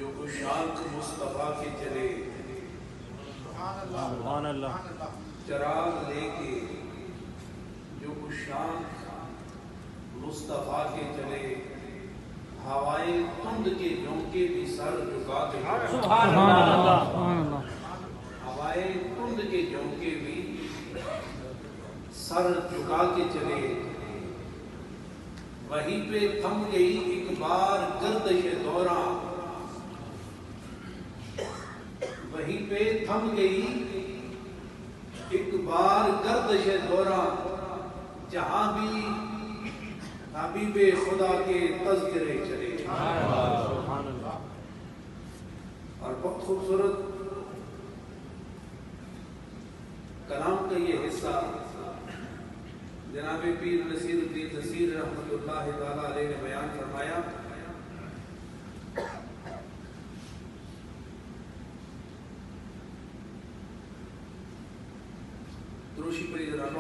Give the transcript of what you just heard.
جو گشاک مصطفیٰ کے چلے، سبحان اللہ، چراغ لے کے جو گشاک مصطفیٰ کے چلے، ہوائے تند کے جھونکے بھی سر جھکا کے چلے، سبحان اللہ، سبحان اللہ، ہوائے تند کے جھونکے بھی سر جھکا کے چلے، وہیں پہ تھم گئی ایک بار گردش دوراں، وہیں پہ تھم گئی ایک بار گردش دوراں، جہاں بھی حبیب خدا کے تذکرے چلے۔ سبحان اللہ، اور بہت خوبصورت کلام کا یہ حصہ جناب پیر نصیر الدین نصیر رحمۃ اللہ تعالیٰ علیہ نے بیان فرمایا۔ دروشی پڑھی ذرا۔